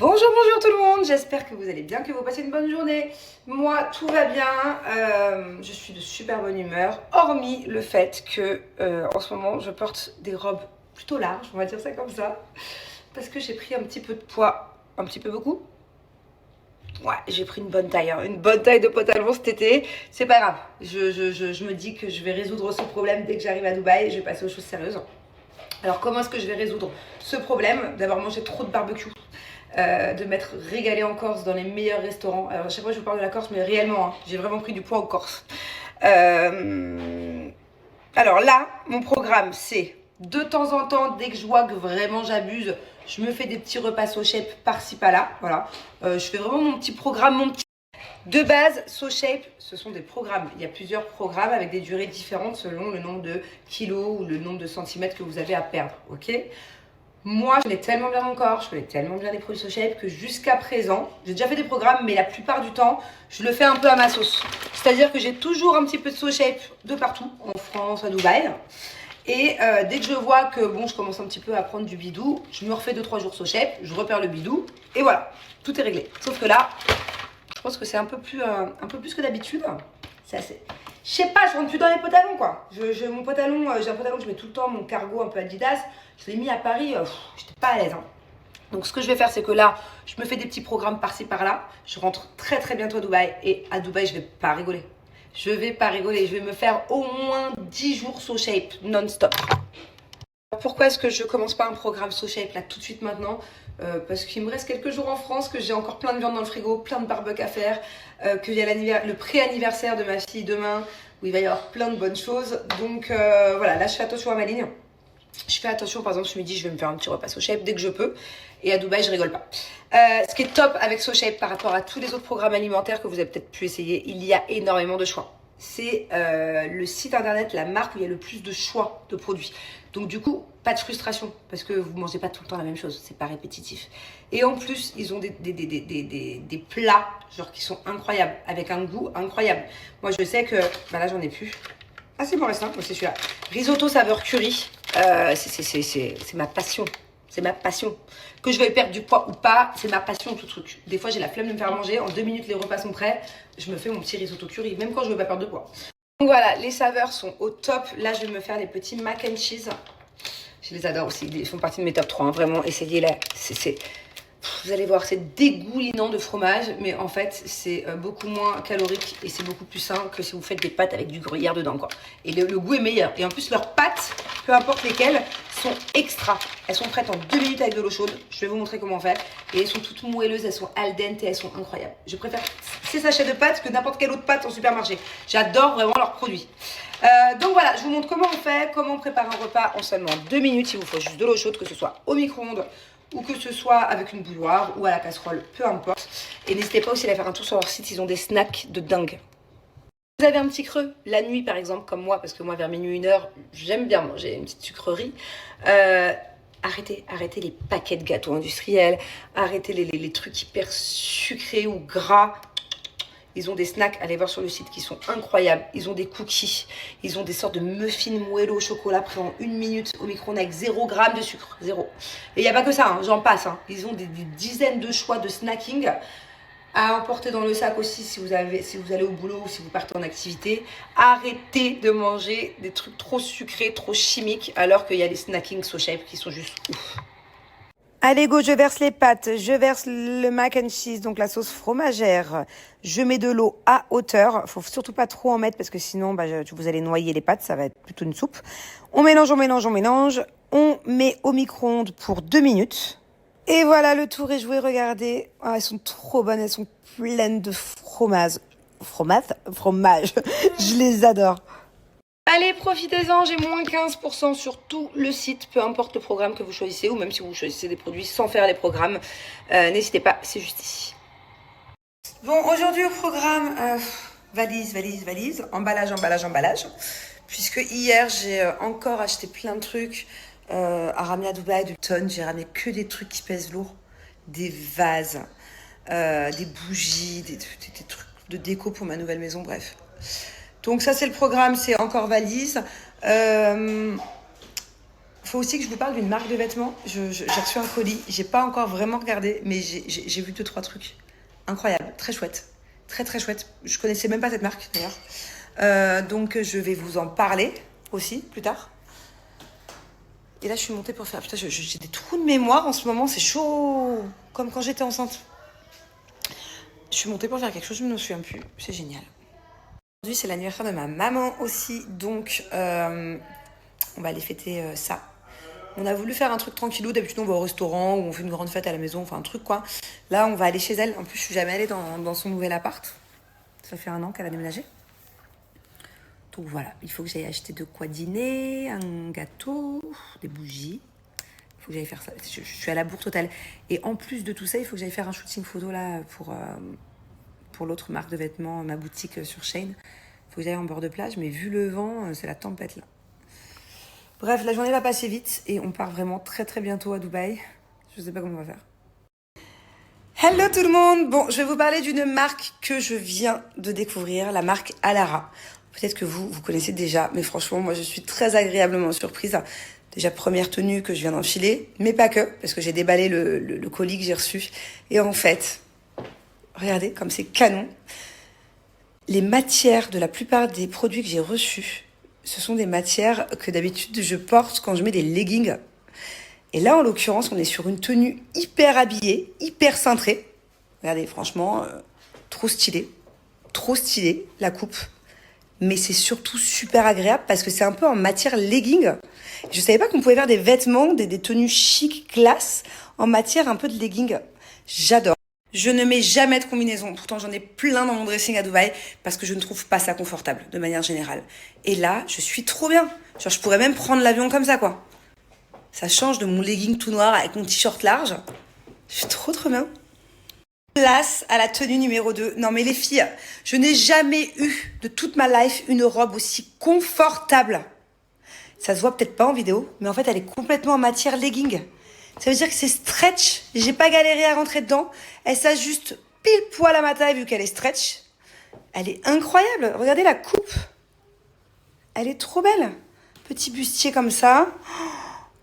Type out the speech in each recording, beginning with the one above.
Bonjour tout le monde, j'espère que vous allez bien, que vous passez une bonne journée. Moi, tout va bien, je suis de super bonne humeur, hormis le fait que en ce moment, je porte des robes plutôt larges, on va dire ça comme ça, parce que j'ai pris un petit peu de poids, un petit peu beaucoup. Ouais, j'ai pris une bonne taille, hein, une bonne taille de pantalon cet été, c'est pas grave. Je me dis que je vais résoudre ce problème dès que j'arrive à Dubaï et je vais passer aux choses sérieuses. Alors comment est-ce que je vais résoudre ce problème d'avoir mangé trop de barbecue, de m'être régalée en Corse dans les meilleurs restaurants. Alors à chaque fois je vous parle de la Corse, mais réellement, hein, j'ai vraiment pris du poids en Corse. Alors là, mon programme, c'est de temps en temps, dès que je vois que vraiment j'abuse, je me fais des petits repas SoShape par-ci par-là. Voilà, je fais vraiment mon petit programme, de base, SoShape, ce sont des programmes. Il y a plusieurs programmes avec des durées différentes selon le nombre de kilos ou le nombre de centimètres que vous avez à perdre, ok? Moi, je connais tellement bien mon corps, je connais tellement bien les produits SoShape que jusqu'à présent, j'ai déjà fait des programmes, mais la plupart du temps, je le fais un peu à ma sauce. C'est-à-dire que j'ai toujours un petit peu de SoShape de partout, en France, à Dubaï. Et dès que je vois que bon, je commence un petit peu à prendre du bidou, je me refais 2-3 jours SoShape, je repère le bidou, et voilà, tout est réglé. Sauf que là, je pense que c'est un peu plus que d'habitude. C'est assez... Je sais pas, je rentre plus dans les pantalons quoi. Mon pantalon, j'ai un pantalon que je mets tout le temps, mon cargo un peu Adidas. Je l'ai mis à Paris, j'étais pas à l'aise. Hein. Donc ce que je vais faire, c'est que là, je me fais des petits programmes par-ci par-là. Je rentre très très bientôt à Dubaï. Et à Dubaï, je vais pas rigoler. Je vais pas rigoler. Je vais me faire au moins 10 jours SoShape non-stop. Pourquoi est-ce que je commence pas un programme SoShape là tout de suite maintenant? Parce qu'il me reste quelques jours en France, que j'ai encore plein de viande dans le frigo, plein de barbecue à faire, qu'il y a le pré-anniversaire de ma fille demain, où il va y avoir plein de bonnes choses. Donc voilà, là je fais attention à ma ligne. Je fais attention, par exemple ce midi je vais me faire un petit repas SoShape dès que je peux. Et à Dubaï je rigole pas. Ce qui est top avec SoShape par rapport à tous les autres programmes alimentaires que vous avez peut-être pu essayer, il y a énormément de choix. C'est le site internet, la marque où il y a le plus de choix de produits. Donc du coup, pas de frustration, parce que vous mangez pas tout le temps la même chose, c'est pas répétitif. Et en plus, ils ont des plats, genre qui sont incroyables, avec un goût incroyable. Moi je sais que, bah là j'en ai plus. Ah c'est bon, reste un, c'est celui-là. Risotto saveur curry, c'est ma passion. C'est ma passion. Que je veuille perdre du poids ou pas, c'est ma passion tout truc. Des fois j'ai la flemme de me faire manger, en 2 minutes les repas sont prêts, je me fais mon petit risotto curry, même quand je veux pas perdre de poids. Donc voilà, les saveurs sont au top. Là je vais me faire les petits mac and cheese. Je les adore aussi, ils font partie de mes top 3, hein. Vraiment, essayez-les. Vous allez voir, c'est dégoulinant de fromage, mais en fait, c'est beaucoup moins calorique et c'est beaucoup plus sain que si vous faites des pâtes avec du gruyère dedans, quoi. Et le goût est meilleur. Et en plus, leurs pâtes, peu importe lesquelles, sont extra. Elles sont prêtes en 2 minutes avec de l'eau chaude. Je vais vous montrer comment faire. Et elles sont toutes moelleuses, elles sont al dente et elles sont incroyables. Je préfère ces sachets de pâtes que n'importe quelle autre pâte en supermarché. J'adore vraiment leurs produits. Donc voilà, je vous montre comment on fait, comment on prépare un repas en seulement 2 minutes. Il vous faut juste de l'eau chaude, que ce soit au micro-ondes ou que ce soit avec une bouilloire ou à la casserole, peu importe. Et n'hésitez pas aussi à aller faire un tour sur leur site, ils ont des snacks de dingue. Vous avez un petit creux, la nuit par exemple, comme moi, parce que moi vers minuit, 1h, j'aime bien manger une petite sucrerie. Arrêtez les paquets de gâteaux industriels, arrêtez les trucs hyper sucrés ou gras. Ils ont des snacks, allez voir sur le site, qui sont incroyables. Ils ont des cookies, ils ont des sortes de muffins moelleux au chocolat prêts en 1 minute au micro-ondes avec 0 g de sucre, 0. Et il n'y a pas que ça, hein, j'en passe. Hein. Ils ont des dizaines de choix de snacking à emporter dans le sac aussi si vous allez au boulot ou si vous partez en activité. Arrêtez de manger des trucs trop sucrés, trop chimiques, alors qu'il y a des snackings SoShape qui sont juste ouf. Allez go, je verse les pâtes, je verse le mac and cheese, donc la sauce fromagère. Je mets de l'eau à hauteur. Faut surtout pas trop en mettre parce que sinon vous allez noyer les pâtes, ça va être plutôt une soupe. On mélange, on mélange, on mélange. On met au micro-ondes pour 2 minutes. Et voilà, le tour est joué, regardez. Oh, elles sont trop bonnes, elles sont pleines de fromage. Fromage. Je les adore. Allez, profitez-en, j'ai moins 15% sur tout le site, peu importe le programme que vous choisissez, ou même si vous choisissez des produits sans faire les programmes, n'hésitez pas, c'est juste ici. Bon, aujourd'hui au programme, valise, emballage, puisque hier j'ai encore acheté plein de trucs à ramener à Dubaï, de tonnes, j'ai ramené que des trucs qui pèsent lourd, des vases, des bougies, des trucs de déco pour ma nouvelle maison, bref. Donc ça c'est le programme, c'est encore valise. Faut aussi que je vous parle d'une marque de vêtements. J'ai reçu un colis. J'ai pas encore vraiment regardé, mais j'ai vu 2-3 trucs. Incroyable, très chouette. Très très chouette. Je connaissais même pas cette marque d'ailleurs. Donc je vais vous en parler aussi plus tard. Et là je suis montée pour faire... Putain, j'ai des trous de mémoire en ce moment, c'est chaud. Comme quand j'étais enceinte. Je suis montée pour faire quelque chose, je ne me souviens plus. C'est génial. Aujourd'hui c'est l'anniversaire de ma maman aussi, donc on va aller fêter ça. On a voulu faire un truc tranquillou, d'habitude on va au restaurant ou on fait une grande fête à la maison, enfin un truc quoi. Là on va aller chez elle, en plus je suis jamais allée dans son nouvel appart. Ça fait 1 an qu'elle a déménagé. Donc voilà, il faut que j'aille acheter de quoi dîner, un gâteau, des bougies. Il faut que j'aille faire ça, je suis à la bourre totale. Et en plus de tout ça, il faut que j'aille faire un shooting photo là pour l'autre marque de vêtements, ma boutique sur Shein. Il faut que j'aille en bord de plage, mais vu le vent, c'est la tempête là. Bref, la journée va passer vite et on part vraiment très très bientôt à Dubaï. Je sais pas comment on va faire. Hello tout le monde. Bon, je vais vous parler d'une marque que je viens de découvrir, la marque Alara. Peut-être que vous connaissez déjà, mais franchement, moi je suis très agréablement surprise. Déjà, première tenue que je viens d'enfiler, mais pas que, parce que j'ai déballé le colis que j'ai reçu. Et en fait, regardez comme c'est canon. Les matières de la plupart des produits que j'ai reçus, ce sont des matières que d'habitude je porte quand je mets des leggings. Et là, en l'occurrence, on est sur une tenue hyper habillée, hyper cintrée. Regardez, franchement, trop stylé. Trop stylé, la coupe. Mais c'est surtout super agréable parce que c'est un peu en matière legging. Je savais pas qu'on pouvait faire des vêtements, des tenues chic, classe, en matière un peu de legging. J'adore. Je ne mets jamais de combinaison. Pourtant, j'en ai plein dans mon dressing à Dubaï parce que je ne trouve pas ça confortable de manière générale. Et là, je suis trop bien. Genre, je pourrais même prendre l'avion comme ça, quoi. Ça change de mon legging tout noir avec mon t-shirt large. Je suis trop bien. Place à la tenue numéro 2. Non mais les filles, je n'ai jamais eu de toute ma life une robe aussi confortable. Ça se voit peut-être pas en vidéo, mais en fait elle est complètement en matière legging. Ça veut dire que c'est stretch, j'ai pas galéré à rentrer dedans. Elle s'ajuste pile poil à ma taille vu qu'elle est stretch. Elle est incroyable, regardez la coupe. Elle est trop belle. Petit bustier comme ça.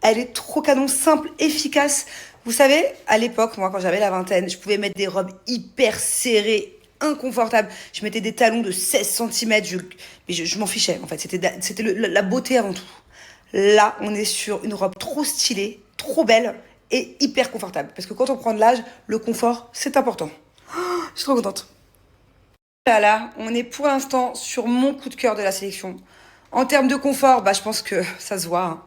Elle est trop canon, simple, efficace. Vous savez, à l'époque, moi, quand j'avais la vingtaine, je pouvais mettre des robes hyper serrées, inconfortables. Je mettais des talons de 16 cm. Mais je m'en fichais, en fait. C'était la beauté avant tout. Là, on est sur une robe trop stylée, trop belle et hyper confortable. Parce que quand on prend de l'âge, le confort, c'est important. Oh, je suis trop contente. Là, on est pour l'instant sur mon coup de cœur de la sélection. En termes de confort, bah, je pense que ça se voit, hein.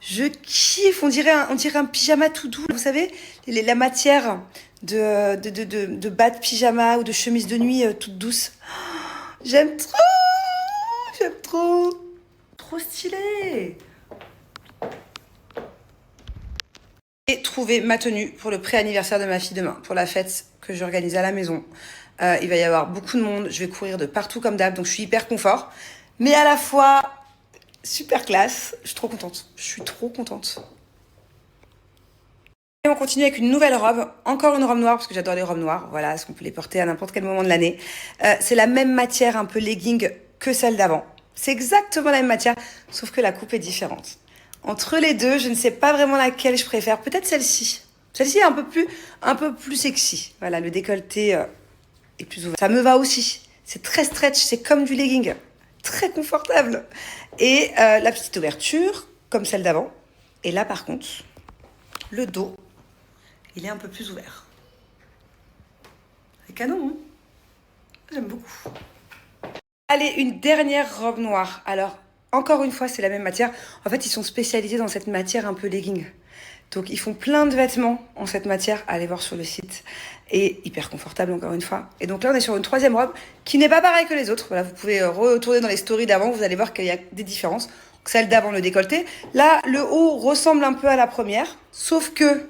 Je kiffe, on dirait un pyjama tout doux. Vous savez, la matière de bas de pyjama ou de chemise de nuit toute douce. J'aime trop. Trop stylé. J'ai trouvé ma tenue pour le pré-anniversaire de ma fille demain, pour la fête que j'organise à la maison. Il va y avoir beaucoup de monde, je vais courir de partout comme d'hab, donc je suis hyper confort. Mais à la fois... super classe, je suis trop contente. Et on continue avec une nouvelle robe, encore une robe noire, parce que j'adore les robes noires, voilà, parce qu'on peut les porter à n'importe quel moment de l'année. C'est la même matière, un peu legging, que celle d'avant. C'est exactement la même matière, sauf que la coupe est différente. Entre les deux, je ne sais pas vraiment laquelle je préfère, peut-être celle-ci. Celle-ci est un peu plus sexy. Voilà, le décolleté est plus ouvert. Ça me va aussi, c'est très stretch, c'est comme du legging. Très confortable. Et la petite ouverture, comme celle d'avant. Et là, par contre, le dos, il est un peu plus ouvert. C'est canon, hein? J'aime beaucoup. Allez, une dernière robe noire. Alors, encore une fois, c'est la même matière. En fait, ils sont spécialisés dans cette matière un peu legging. Donc, ils font plein de vêtements en cette matière. Allez voir sur le site. Et hyper confortable, encore une fois. Et donc là, on est sur une troisième robe qui n'est pas pareille que les autres. Voilà, vous pouvez retourner dans les stories d'avant. Vous allez voir qu'il y a des différences. Donc, celle d'avant, le décolleté. Là, le haut ressemble un peu à la première. Sauf que,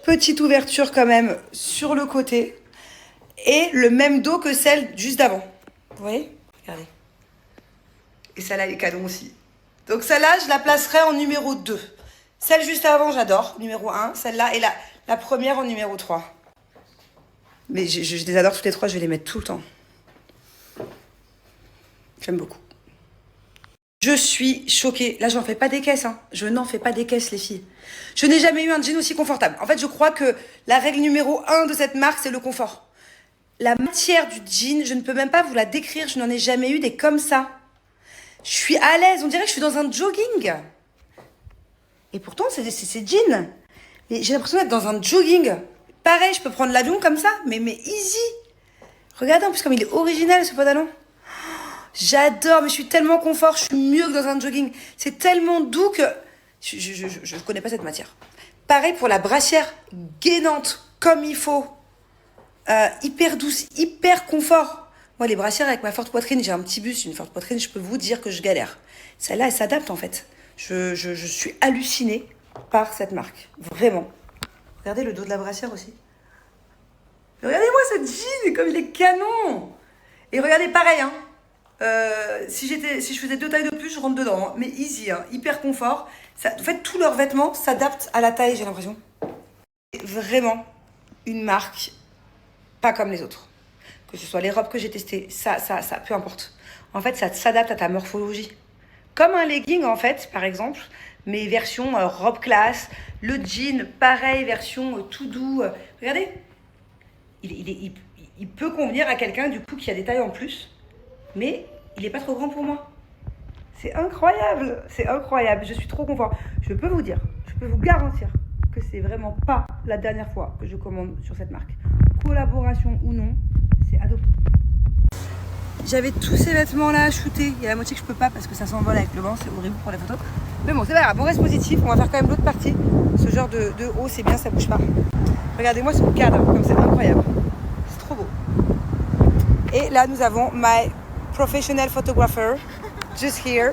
petite ouverture quand même sur le côté. Et le même dos que celle juste d'avant. Vous voyez? Regardez. Et celle-là, elle est canon aussi. Donc celle-là, je la placerai en numéro 2. Celle juste avant, j'adore, numéro 1. Celle-là et la première en numéro 3. Mais je les adore toutes les trois, je vais les mettre tout le temps. J'aime beaucoup. Je suis choquée. Là, je n'en fais pas des caisses. Hein. Je n'en fais pas des caisses, les filles. Je n'ai jamais eu un jean aussi confortable. En fait, je crois que la règle numéro 1 de cette marque, c'est le confort. La matière du jean, je ne peux même pas vous la décrire. Je n'en ai jamais eu des comme ça. Je suis à l'aise. On dirait que je suis dans un jogging. Et pourtant, c'est jean. Mais j'ai l'impression d'être dans un jogging. Pareil, je peux prendre l'avion comme ça, mais easy. Regardez en plus comme il est original, ce pantalon. J'adore, mais je suis tellement confort, je suis mieux que dans un jogging. C'est tellement doux que je connais pas cette matière. Pareil pour la brassière, gainante, comme il faut. Hyper douce, hyper confort. Moi, les brassières avec ma forte poitrine, j'ai un petit buste, une forte poitrine, je peux vous dire que je galère. Celle-là, elle s'adapte en fait. Je suis hallucinée par cette marque. Vraiment. Regardez le dos de la brassière aussi. Regardez-moi ce jean, comme il est canon. Et regardez, pareil, hein. Si je faisais 2 tailles de plus, je rentre dedans. Hein. Mais easy, hein, hyper confort. En fait, tous leurs vêtements s'adaptent à la taille, j'ai l'impression. C'est vraiment une marque pas comme les autres. Que ce soit les robes que j'ai testées, ça, peu importe. En fait, ça s'adapte à ta morphologie. Comme un legging, en fait, par exemple, mais version robe classe. Le jean, pareil, version tout doux. Regardez, il peut convenir à quelqu'un, du coup, qui a des tailles en plus. Mais il n'est pas trop grand pour moi. C'est incroyable, c'est incroyable. Je suis trop confort. Je peux vous dire, je peux vous garantir que c'est vraiment pas la dernière fois que je commande sur cette marque. Collaboration ou non, c'est adopté. J'avais tous ces vêtements-là à shooter. Il y a la moitié que je peux pas parce que ça s'envole avec le vent, c'est horrible pour les photos. Mais bon, c'est pas grave, on reste positif. On va faire quand même l'autre partie. Ce genre de haut, c'est bien, ça bouge pas. Regardez-moi ce cadre, comme c'est incroyable. C'est trop beau. Et là, nous avons my professional photographer, just here.